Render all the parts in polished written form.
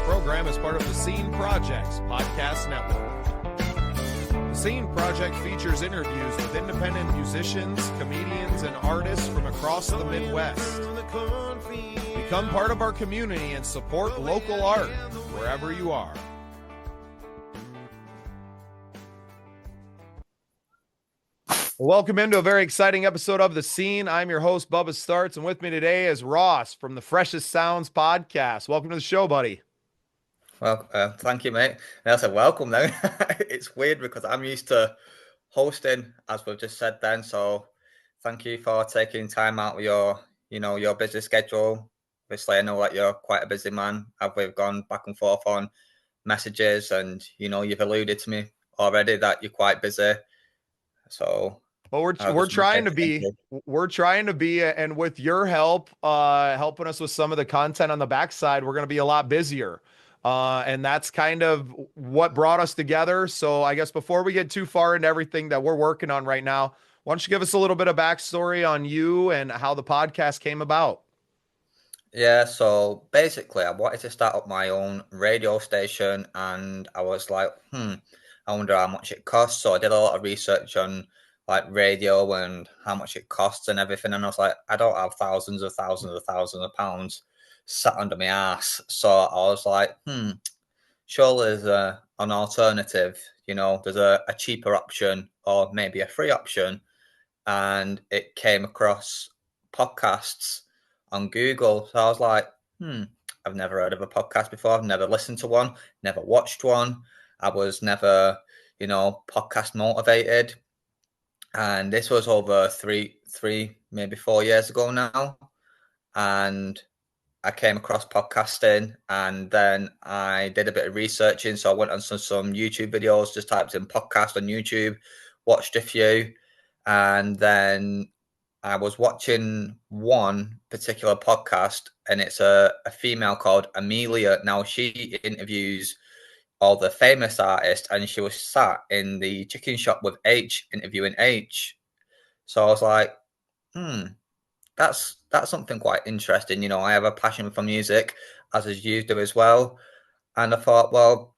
program is part of the Scene Project's podcast network. The Scene Project features interviews with independent musicians, comedians, and artists from across the Midwest. Become part of our community and support local art wherever you are. Welcome into a very exciting episode of The Scene. I'm your host, Bubba Startz, and with me today is Ross from the Freshest podcast. Welcome to the show, buddy. Well, thank you, mate. And I said welcome now. It's weird because I'm used to hosting, as we've just said then. So thank you for taking time out of your busy schedule. Obviously, I know that you're quite a busy man. We've gone back and forth on messages, and you've alluded to me already that you're quite busy. So. Well, we're trying to be, and with your help, helping us with some of the content on the backside, we're going to be a lot busier. And that's kind of what brought us together. So I guess before we get too far into everything that we're working on right now, why don't you give us a little bit of backstory on you and how the podcast came about? Yeah, so basically I wanted to start up my own radio station, and I was like, I wonder how much it costs. So I did a lot of research on like radio and how much it costs and everything. And I was like, I don't have thousands of pounds sat under my ass. So I was like, surely there's an alternative, there's a cheaper option or maybe a free option. And it came across podcasts on Google. So I was like, I've never heard of a podcast before. I've never listened to one, never watched one. I was never, podcast motivated. And this was over three, maybe 4 years ago now. And I came across podcasting, and then I did a bit of researching. So I went on some YouTube videos, just typed in podcast on YouTube, watched a few. And then I was watching one particular podcast, and it's a female called Amelia. Now she interviews all the famous artists, and she was sat in the chicken shop with H, interviewing H. So I was like, that's something quite interesting. I have a passion for music, as you do as well. And I thought, well,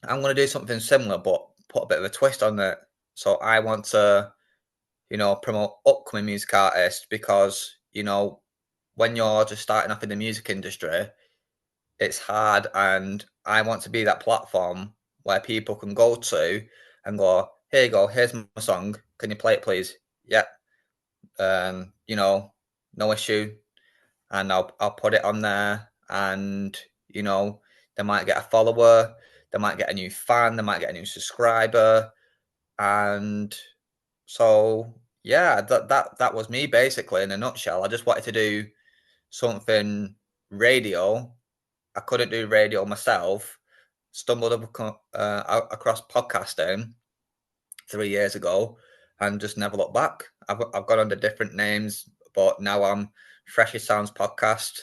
I'm going to do something similar, but put a bit of a twist on it. So I want to, promote upcoming music artists, because, when you're just starting off in the music industry, it's hard, and I want to be that platform where people can go to and go, here you go, here's my song. Can you play it, please? Yeah. No issue. And I'll put it on there, and, they might get a follower, they might get a new fan, they might get a new subscriber. And so, yeah, that was me basically in a nutshell. I just wanted to do something radio. I couldn't do radio myself. Stumbled across podcasting 3 years ago, and just never looked back. I've gone under different names, but now I'm Freshest podcast.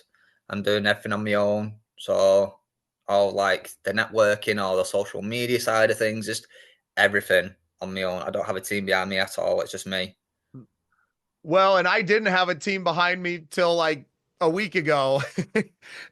I'm doing everything on my own. So all like the networking, all the social media side of things, just everything on my own. I don't have a team behind me at all. It's just me. Well, and I didn't have a team behind me till like a week ago.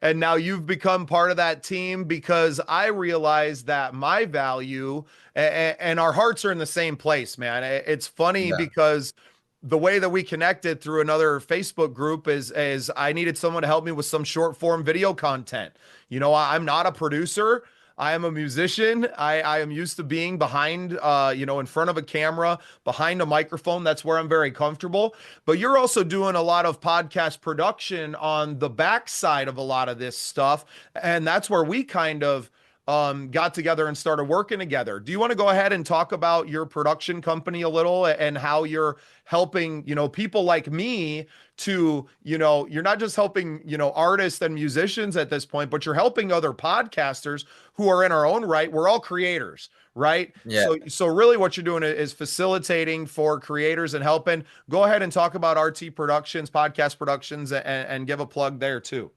And now you've become part of that team, because I realized that my value and our hearts are in the same place, man. It's funny because the way that we connected through another Facebook group is I needed someone to help me with some short form video content. I'm not a producer. I am a musician. I am used to being behind, in front of a camera, behind a microphone. That's where I'm very comfortable. But you're also doing a lot of podcast production on the backside of a lot of this stuff. And that's where we kind of got together and started working together. Do you want to go ahead and talk about your production company a little, and how you're helping, people like me to, you're not just helping, artists and musicians at this point, but you're helping other podcasters who are in our own right. We're all creators, right? Yeah. So really what you're doing is facilitating for creators and helping. Go ahead and talk about RT Productions, podcast productions, and give a plug there too.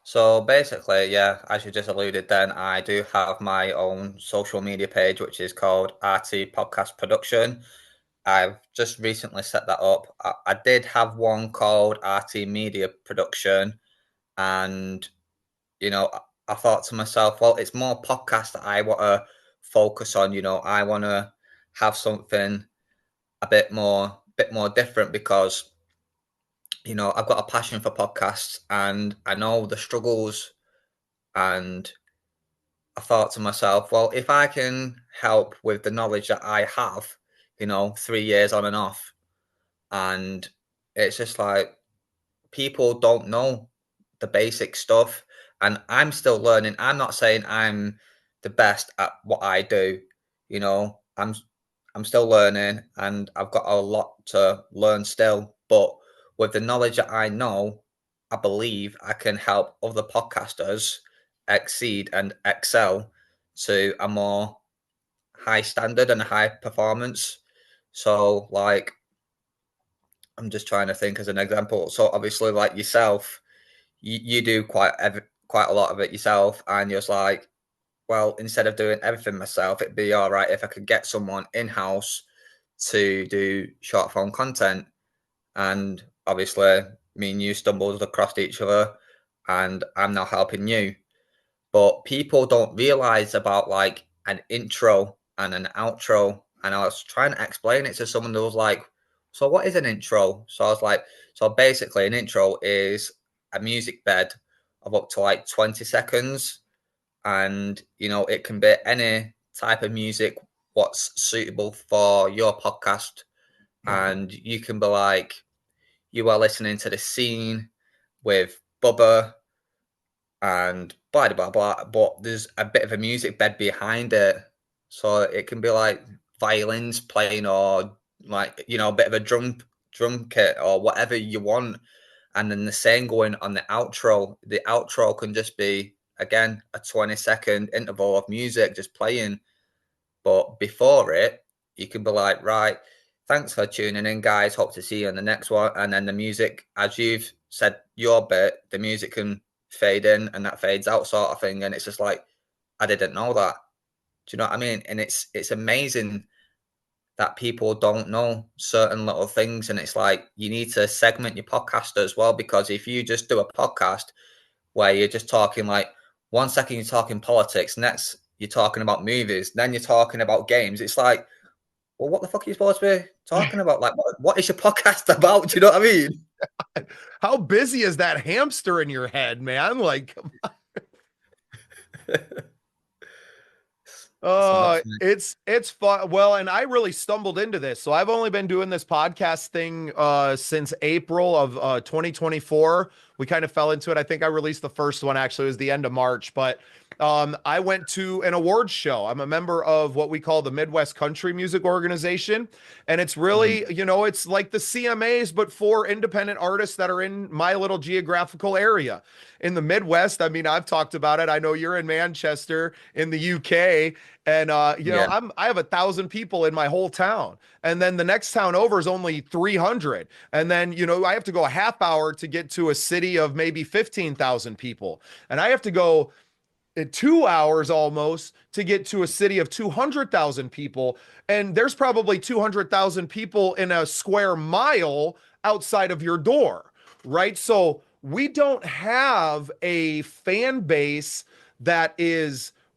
So basically, yeah, as you just alluded then, I do have my own social media page, which is called RT Podcast Production. I've just recently set that up. I did have one called RT Media Production, and, I thought to myself, well, it's more podcasts that I want to focus on. I want to have something a bit more different because I've got a passion for podcasts and I know the struggles. And I thought to myself, well, if I can help with the knowledge that I have, 3 years on and off, and it's just like people don't know the basic stuff, and I'm still learning. I'm not saying I'm the best at what I do. I'm still learning, and I've got a lot to learn still. But with the knowledge that I know, I believe I can help other podcasters exceed and excel to a more high standard and high performance. So, like, I'm just trying to think as an example. So, obviously, like yourself, you do quite a lot of it yourself, and you're just like, well, instead of doing everything myself, it'd be all right if I could get someone in house to do short form content. And obviously, me and you stumbled across each other, and I'm now helping you. But people don't realize about like an intro and an outro. And I was trying to explain it to someone who was like, so what is an intro? So I was like, so basically, an intro is a music bed of up to like 20 seconds. And, it can be any type of music what's suitable for your podcast. And you can be like, you are listening to the scene with Bubba and blah blah blah, but there's a bit of a music bed behind it, so it can be like violins playing or like a bit of a drum kit or whatever you want, and then the same going on the outro. The outro can just be again a 20-second interval of music just playing, but before it, you can be like, right, thanks for tuning in, guys. Hope to see you on the next one. And then the music, as you've said your bit, the music can fade in and that fades out, sort of thing. And it's just like, I didn't know that. Do you know what I mean? And it's amazing that people don't know certain little things. And it's like you need to segment your podcast as well, because if you just do a podcast where you're just talking like 1 second you're talking politics, next you're talking about movies, then you're talking about games. It's like, well, what the fuck are you supposed to be talking about? Like, what is your podcast about? Do you know what I mean? How busy is that hamster in your head, man? Like, It's nuts, it's fun. Well, and I really stumbled into this. So I've only been doing this podcast thing since April of 2024. We kind of fell into it. I think I released the first one actually, it was the end of March, but I went to an awards show. I'm a member of what we call the Midwest Country Music Organization, and it's man. really, it's like the CMAs but for independent artists that are in my little geographical area. In the Midwest, I mean, I've talked about it. I know you're in Manchester in the UK, and Yeah. I have 1,000 people in my whole town, and then the next town over is only 300, and then I have to go a half hour to get to a city of maybe 15,000 people, and I have to go 2 hours almost to get to a city of 200,000 people. And there's probably 200,000 people in a square mile outside of your door, right? So we don't have a fan base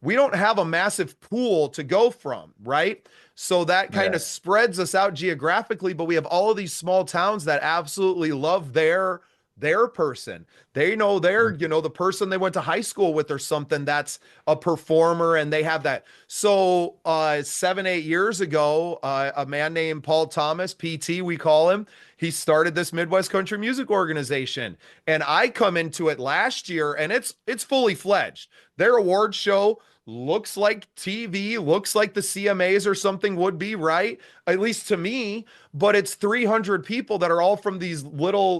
we don't have a massive pool to go from, right? So that kind Yeah. of spreads us out geographically, but we have all of these small towns that absolutely love their person. They know Mm. the person they went to high school with or something that's a performer, and they have that. So 7, 8 years ago, a man named Paul Thomas, PT, we call him, he started this Midwest Country Music Organization. And I come into it last year, and it's fully fledged. Their award show looks like TV, looks like the CMAs or something would be, right? At least to me, but it's 300 people that are all from these little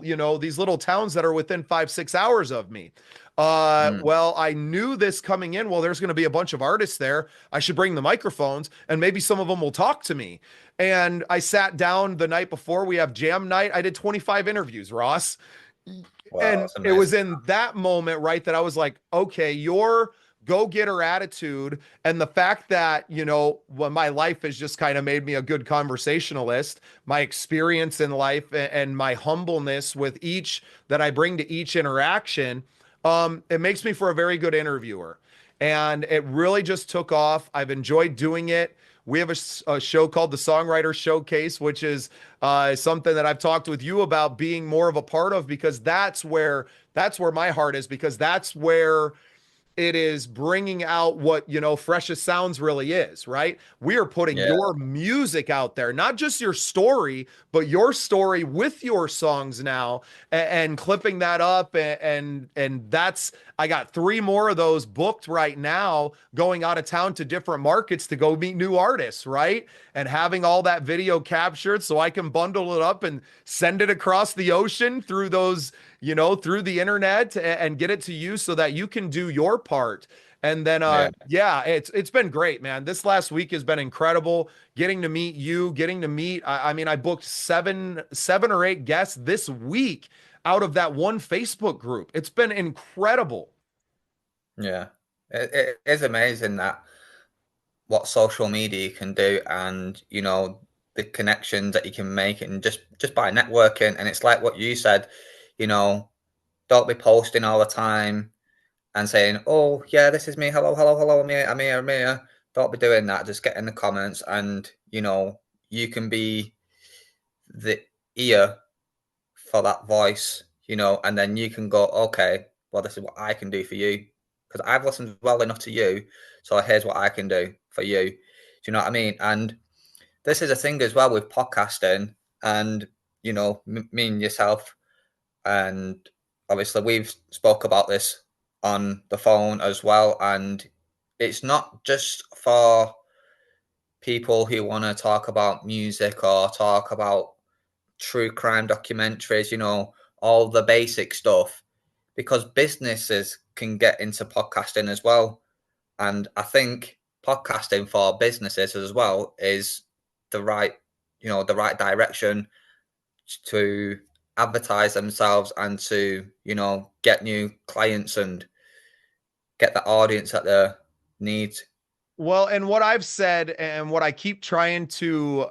towns that are within 5, 6 hours of me. Mm. Well, I knew this coming in. Well, there's going to be a bunch of artists there. I should bring the microphones and maybe some of them will talk to me. And I sat down the night before we have jam night. I did 25 interviews, Ross. Wow, And that's it was amazing. in that moment, right, that I was like, okay, your go-getter attitude and the fact that, when my life has just kind of made me a good conversationalist, my experience in life and my humbleness with each that I bring to each interaction, It makes me for a very good interviewer. And it really just took off. I've enjoyed doing it. We have a show called the Songwriter Showcase, which is something that I've talked with you about being more of a part of, because that's where my heart is, because that's where it is bringing out what, Freshest Sounds really is, right? We are putting Yeah, your music out there, not just your story, but your story with your songs now, and clipping that up. And that's, I got 3 more of those booked right now, going out of town to different markets to go meet new artists, right? And having all that video captured so I can bundle it up and send it across the ocean through those, through the internet, and get it to you so that you can do your part. And then yeah. yeah, it's been great, man. This last week has been incredible. Getting to meet you, getting to meet, I mean, I booked seven or 8 guests this week out of that one Facebook group. It's been incredible. Yeah, it is amazing that what social media can do, and the connections that you can make, and just by networking. And it's like what you said, you know, don't be posting all the time and saying, "Oh yeah, this is me. Hello, hello, hello. I'm here. I'm here. I'm here." Don't be doing that. Just get in the comments, and you can be the ear for that voice, and then you can go, okay, well, this is what I can do for you because I've listened well enough to you. So here's what I can do for you. Do you know what I mean? And this is a thing as well with podcasting, and me and yourself, and obviously we've spoke about this on the phone as well. And it's not just for people who want to talk about music or talk about true crime documentaries, all the basic stuff, because businesses can get into podcasting as well. And I think podcasting for businesses as well is the right, the right direction to advertise themselves and to, get new clients and get the audience that they need. Well, and what I've said and what I keep trying to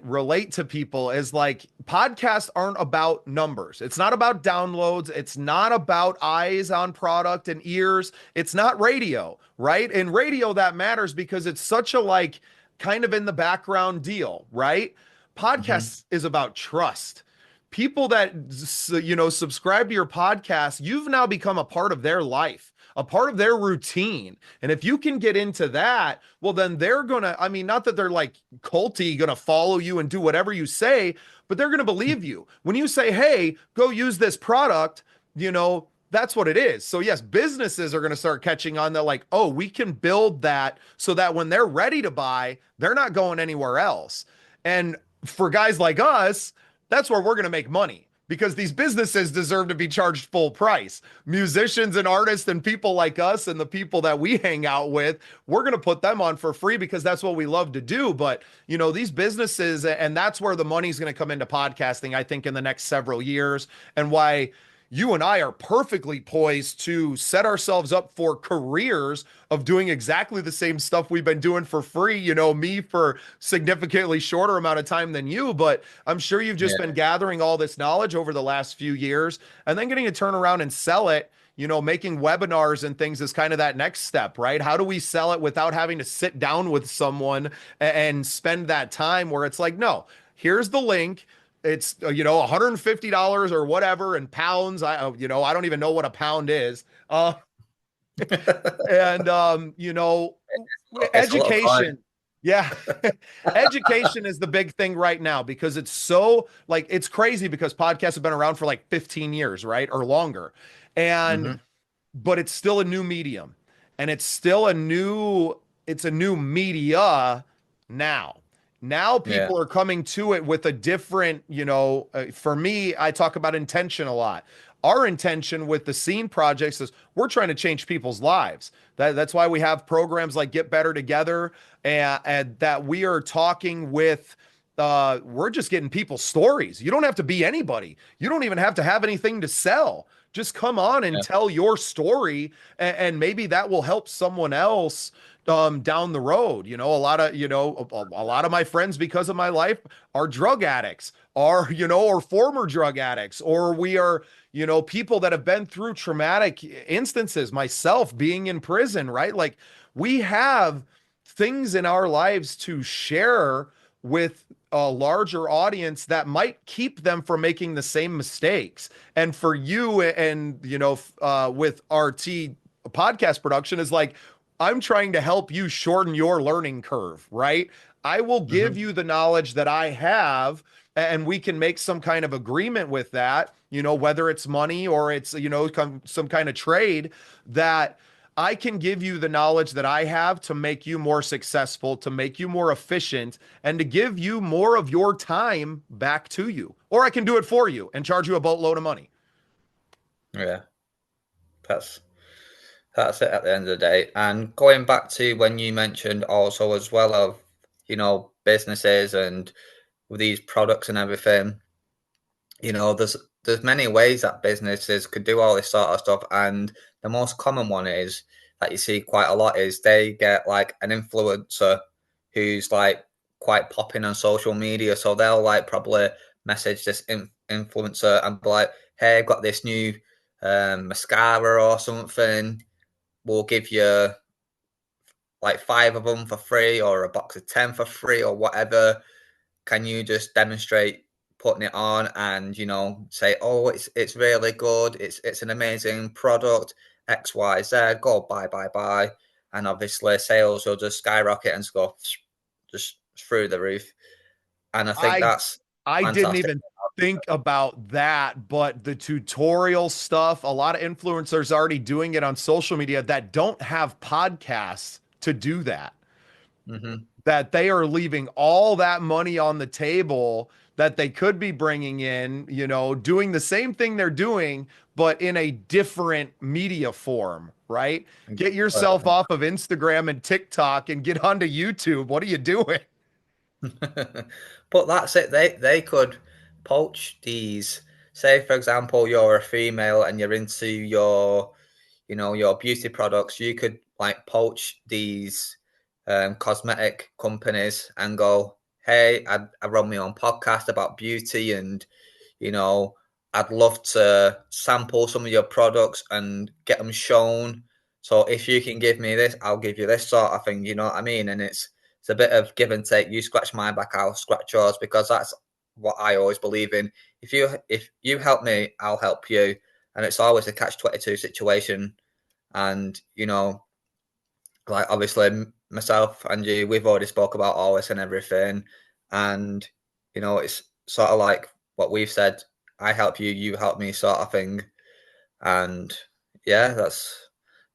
relate to people is, like, podcasts aren't about numbers. It's not about downloads. It's not about eyes on product and ears. It's not radio, right? In radio, that matters because it's such a, like, kind of in the background deal, right? Mm-hmm. Podcasts is about trust. People that, subscribe to your podcast, you've now become a part of their life, a part of their routine. And if you can get into that, well, then they're gonna, I mean, not that they're like culty, gonna follow you and do whatever you say, but they're gonna believe you. When you say, hey, go use this product, that's what it is. So yes, businesses are going to start catching on that, like, oh, we can build that so that when they're ready to buy, they're not going anywhere else. And for guys like us, that's where we're going to make money, because these businesses deserve to be charged full price. Musicians and artists and people like us and the people that we hang out with, we're going to put them on for free because that's what we love to do. But, these businesses, and that's where the money's going to come into podcasting, I think, in the next several years, and why you and I are perfectly poised to set ourselves up for careers of doing exactly the same stuff we've been doing for free. Me for significantly shorter amount of time than you, but I'm sure you've just been Yeah. gathering all this knowledge over the last few years and then getting to turn around and sell it. Making webinars and things is kind of that next step, right? How do we sell it without having to sit down with someone and spend that time where it's like, no, here's the link. It's $150 or whatever in pounds. I don't even know what a pound is. And It's a little coin. education. Yeah. Education is the big thing right now, because it's so, like, it's crazy because podcasts have been around for like 15 years, right? Or longer. And Hmm. but it's still a new medium, and it's a new media now. Now Yeah. people are coming to it with a different, for me, I talk about intention a lot. Our intention with the scene projects is we're trying to change people's lives. That's why we have programs like Get Better Together, and that we are talking with, we're just getting people's stories. You don't have to be anybody. You don't even have to have anything to sell. Just come on and Yeah. tell your story, and maybe that will help someone else down the road. A lot of, a lot of my friends, because of my life, are drug addicts, are, or former drug addicts, or we are, people that have been through traumatic instances, myself being in prison, right? Like, we have things in our lives to share with a larger audience that might keep them from making the same mistakes. And for you, and with RT podcast production, is like, I'm trying to help you shorten your learning curve, right? I will give Hmm. you the knowledge that I have, and we can make some kind of agreement with that, whether it's money or it's, some kind of trade, that I can give you the knowledge that I have to make you more successful, to make you more efficient, and to give you more of your time back to you. Or I can do it for you and charge you a boatload of money. Yeah, that's that's it at the end of the day. And going back to when you mentioned also as well of, businesses and with these products and everything, there's many ways that businesses could do all this sort of stuff. And the most common one is that you see quite a lot is they get like an influencer who's like quite popping on social media. So they'll like probably message this influencer and be like, hey, I've got this new mascara or something. We'll give you like five of them for free or a box of 10 for free or whatever. Can you just demonstrate putting it on and say, oh, it's really good, it's an amazing product, XYZ, go buy, and obviously sales will just skyrocket and go just through the roof. And I think I that's I didn't fantastic. even think about that, but the tutorial stuff, a lot of influencers already doing it on social media that don't have podcasts to do that. Hmm. That they are leaving all that money on the table that they could be bringing in, doing the same thing they're doing, but in a different media form, right? Get yourself off of Instagram and TikTok and get onto YouTube. What are you doing? But that's it. They could poach these. Say, for example, you're a female and you're into your beauty products. You could like poach these cosmetic companies and go, "Hey, I run my own podcast about beauty, and you know, I'd love to sample some of your products and get them shown. So if you can give me this, I'll give you this sort of thing. You know what I mean?" And it's a bit of give and take. You scratch my back, I'll scratch yours, because that's what I always believe in. If you help me, I'll help you, and it's always a catch-22 situation. And like obviously myself and you, we've already spoke about all this and everything, and it's sort of like what we've said. I help you, you help me, sort of thing. And yeah, that's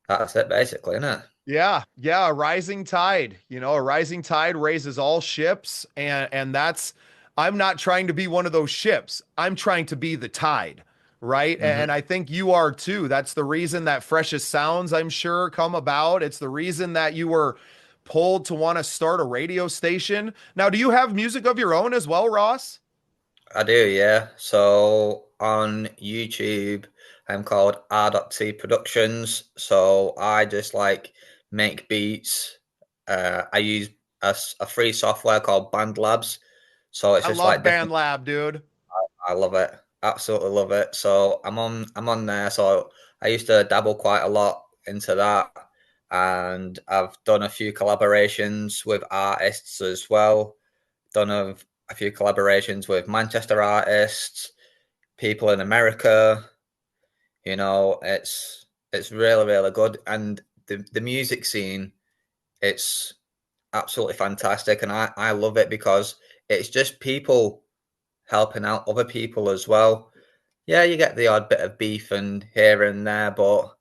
it basically, isn't it? Yeah, yeah, a rising tide. A rising tide raises all ships, and that's, I'm not trying to be one of those ships. I'm trying to be the tide, right? And Hmm. I think you are too. That's the reason that Freshest Sounds, I'm sure, come about. It's the reason that you were pulled to want to start a radio station. Now, do you have music of your own as well, Ross? I do, yeah. So on YouTube, I'm called R.T Productions. So I just like make beats. I use a free software called Band Labs. So it's I just love like Band different. Lab, dude. I love it. Absolutely love it. So I'm on there. So I used to dabble quite a lot into that. And I've done a few collaborations with artists as well. Done a few collaborations with Manchester artists, people in America. It's really, really good. And the music scene, it's absolutely fantastic. And I love it because it's just people helping out other people as well. Yeah, you get the odd bit of beef and here and there, but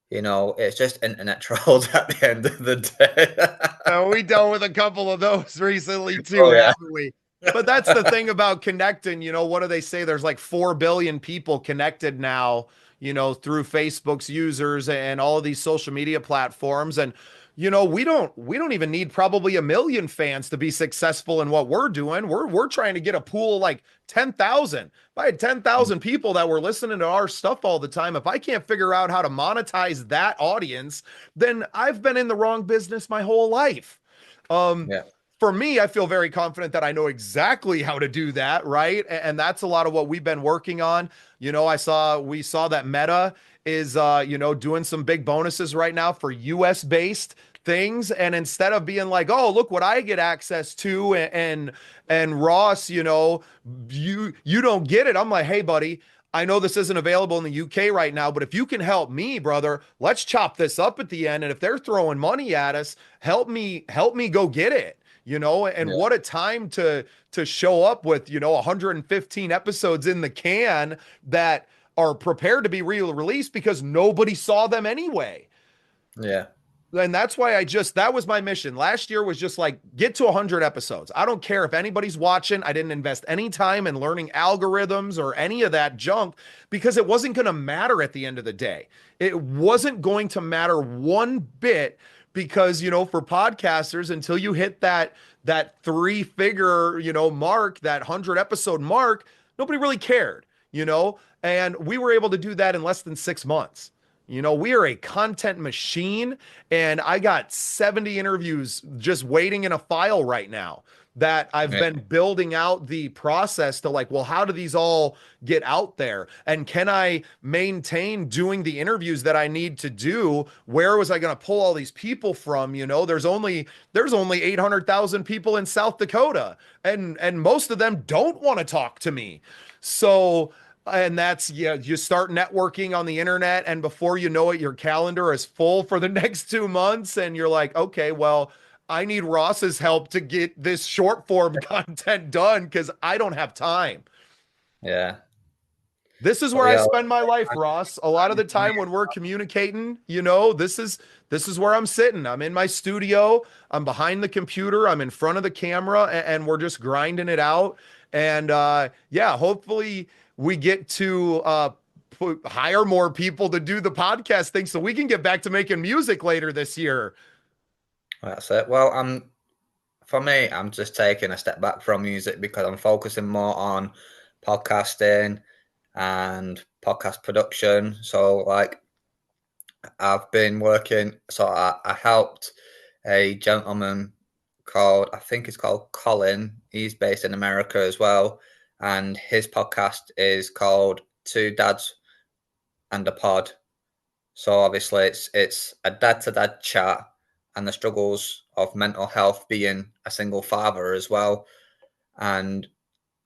it's just internet trolls at the end of the day. We dealt with a couple of those recently too, Oh yeah. haven't we? But that's the thing about connecting. What do they say? There's like 4 billion people connected now, through Facebook's users and all of these social media platforms. And we don't even need probably 1 million fans to be successful in what we're doing. We're trying to get a pool of like 10,000. If I had 10,000 people that were listening to our stuff all the time, if I can't figure out how to monetize that audience, then I've been in the wrong business my whole life. Um, Yeah. for me, I feel very confident that I know exactly how to do that, right? And that's a lot of what we've been working on. We saw that Meta is doing some big bonuses right now for US based things. And instead of being like, oh, look what I get access to, and Ross, you don't get it. I'm like, hey, buddy, I know this isn't available in the UK right now, but if you can help me, brother, let's chop this up at the end. And if they're throwing money at us, help me go get it. And Yeah. what a time to show up with 115 episodes in the can that are prepared to be released because nobody saw them anyway. Yeah. And that's why that was my mission. Last year was just like, get to 100 episodes. I don't care if anybody's watching. I didn't invest any time in learning algorithms or any of that junk because it wasn't going to matter at the end of the day. It wasn't going to matter one bit because, for podcasters, until you hit that 3-figure, mark, that 100 episode mark, nobody really cared, and we were able to do that in less than 6 months. We are a content machine, and I got 70 interviews just waiting in a file right now that I've Yeah. been building out the process to like, well, how do these all get out there? And can I maintain doing the interviews that I need to do? Where was I going to pull all these people from? There's only 800,000 people in South Dakota, and most of them don't want to talk to me. So, and that's, you start networking on the internet, and before you know it, your calendar is full for the next 2 months, and you're like, okay, well, I need Ross's help to get this short form content done because I don't have time. Yeah. This is But where I yeah, spend my life, Ross. A lot of the for me, time when we're communicating, this is where I'm sitting. I'm in my studio, I'm behind the computer, I'm in front of the camera, and we're just grinding it out. And yeah, hopefully we get to hire more people to do the podcast thing so we can get back to making music later this year. that's it. Well, for me, I'm just taking a step back from music because I'm focusing more on podcasting and podcast production. So, like, I've been working, so I helped a gentleman called, I think it's called Colin. He's based in America as well. And his podcast is called Two Dads and a Pod. So obviously it's a dad to dad chat and the struggles of mental health being a single father as well. And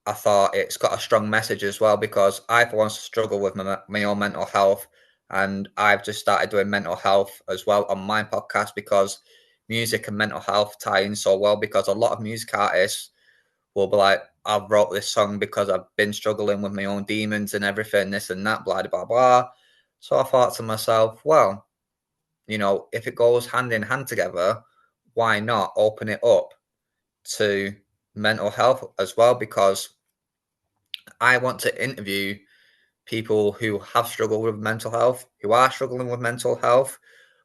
I thought it's got a strong message as well because I've once struggled with my own mental health, and I've just started doing mental health as well on my podcast because music and mental health tie in so well. Because a lot of music artists will be like, I wrote this song because I've been struggling with my own demons and everything, this and that, blah blah blah. So I thought to myself, well, if it goes hand in hand together, why not open it up to mental health as well? Because I want to interview people who have struggled with mental health, who are struggling with mental health,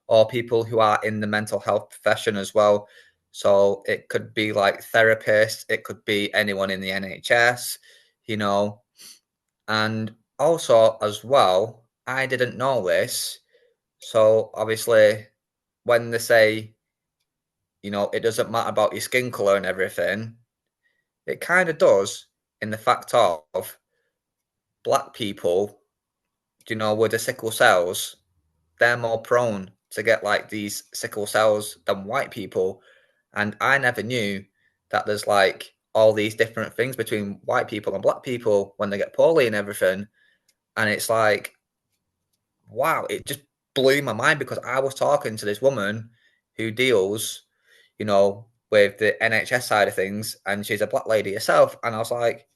or people who are in the mental health profession as well. So it could be like therapists, it could be anyone in the NHS, you know. And also, as well, I didn't know this. So obviously, when they say, it doesn't matter about your skin color and everything, it kind of does in the fact of black people, with the sickle cells, they're more prone to get like these sickle cells than white people. And I never knew that there's like all these different things between white people and black people when they get poorly and everything. And it's like, wow, it just blew my mind because I was talking to this woman who deals, with the NHS side of things, and she's a black lady herself. And I was like,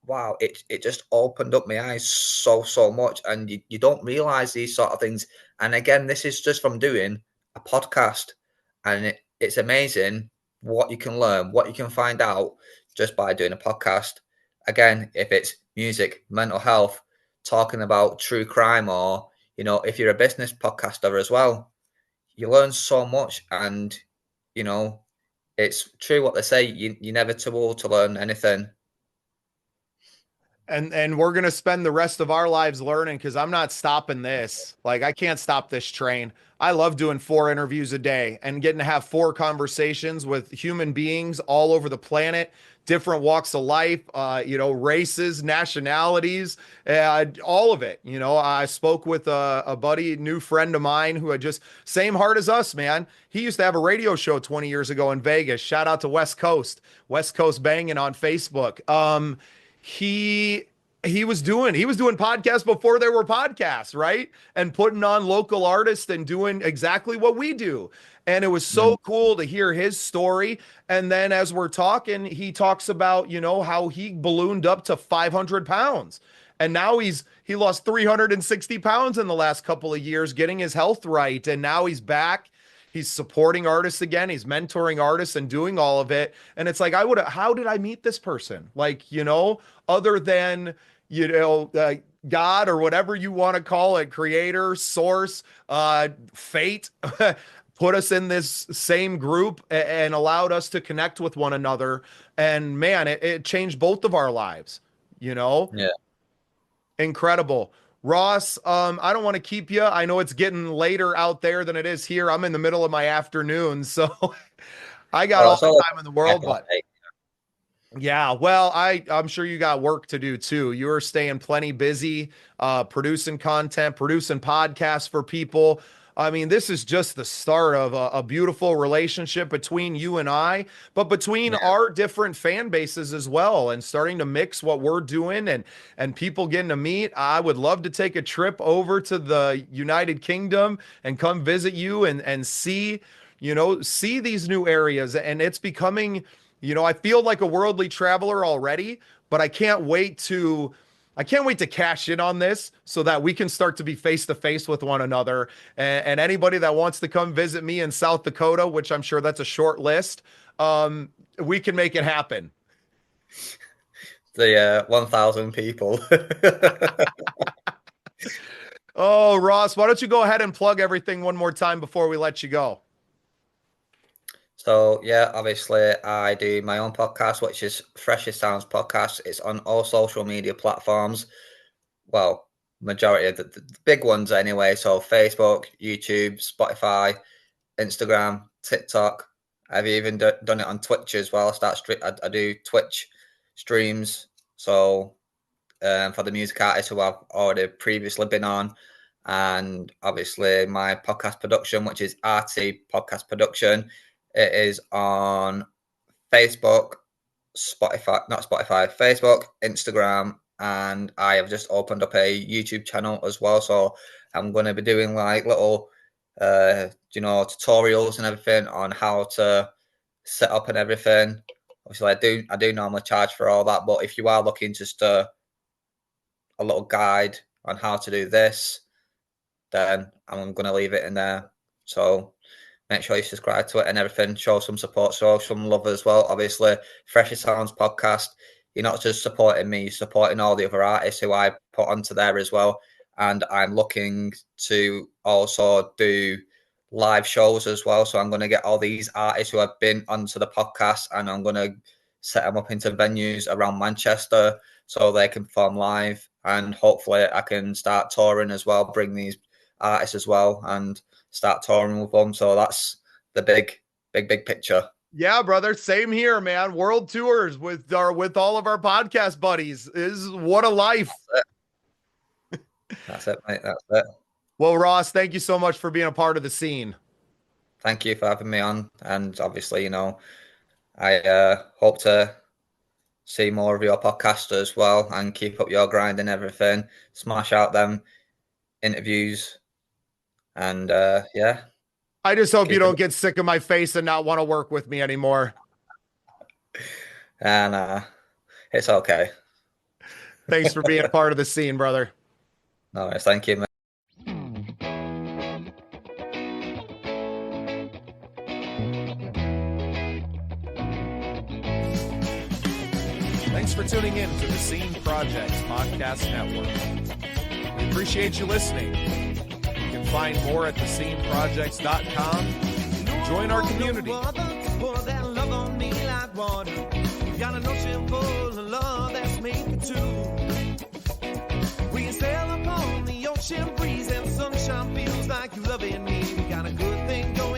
wow, it just opened up my eyes so much. And you don't realize these sort of things. And again, this is just from doing a podcast. And it's amazing what you can learn, what you can find out just by doing a podcast. Again, if it's music, mental health, talking about true crime, or, if you're a business podcaster as well, you learn so much, and you know, it's true what they say. You're never too old to learn anything. And we're gonna spend the rest of our lives learning because I'm not stopping this. Like I can't stop this train. I love doing 4 interviews a day and getting to have 4 conversations with human beings all over the planet, different walks of life, races, nationalities, all of it. I spoke with a buddy, new friend of mine who had just same heart as us, man. He used to have a radio show 20 years ago in Vegas. Shout out to West Coast banging on Facebook. He was doing podcasts before there were podcasts, right? And putting on local artists and doing exactly what we do. And it was so cool to hear his story. And then as we're talking, he talks about, how he ballooned up to 500 pounds. And now he lost 360 pounds in the last couple of years, getting his health right. And now he's back. He's supporting artists again. He's mentoring artists and doing all of it. And it's like, how did I meet this person? Like, other than, God or whatever you want to call it, creator, source, fate, put us in this same group and allowed us to connect with one another. And man, it changed both of our lives, Yeah. Incredible. Ross, I don't want to keep you. I know it's getting later out there than it is here. I'm in the middle of my afternoon, so I got all the time in the world, but yeah, well, I'm sure you got work to do too. You're staying plenty busy, producing content, producing podcasts for people. I mean, this is just the start of a beautiful relationship between you and I, but between our different fan bases as well, and starting to mix what we're doing and people getting to meet. I would love to take a trip over to the United Kingdom and come visit you and see these new areas. And it's becoming, I feel like a worldly traveler already, but I can't wait to cash in on this so that we can start to be face to face with one another. And anybody that wants to come visit me in South Dakota, which I'm sure that's a short list, we can make it happen. The 1,000 people. Oh, Ross, why don't you go ahead and plug everything one more time before we let you go? So yeah, obviously I do my own podcast, which is Freshest Sounds Podcast. It's on all social media platforms. Well, majority of the big ones anyway. So Facebook, YouTube, Spotify, Instagram, TikTok. I've even done it on Twitch as well. I do Twitch streams. So for the music artists who I've already previously been on, and obviously my podcast production, which is RT Podcast Production. It is on Facebook, Facebook, Instagram, and I have just opened up a YouTube channel as well. So I'm going to be doing like little, tutorials and everything on how to set up and everything. Obviously, I do normally charge for all that, but if you are looking just a little guide on how to do this, then I'm going to leave it in there. So make sure you subscribe to it and everything. Show some support, show some love as well. Obviously, Freshest Sounds Podcast, you're not just supporting me, you're supporting all the other artists who I put onto there as well. And I'm looking to also do live shows as well. So I'm going to get all these artists who have been onto the podcast, and I'm going to set them up into venues around Manchester so they can perform live. And hopefully I can start touring as well, bring these artists as well, and start touring with them. So that's the big picture. Yeah, brother. Same here, man. World tours with all of our podcast buddies is what a life. That's it, mate. That's it. Well, Ross, thank you so much for being a part of the scene. Thank you for having me on. And obviously, I hope to see more of your podcast as well, and keep up your grind and everything. Smash out them interviews. And yeah. I just hope you don't get sick of my face and not want to work with me anymore. And it's okay. Thanks for being a part of the scene, brother. No worries. Thank you, man. Thanks for tuning in to the Scene Projects Podcast Network. We appreciate you listening. You can find more at thesceneprojects.com. Join our community. Got an ocean full of love that's made for two. We can sail upon the ocean breeze and sunshine feels like you loving me. We got a good thing going.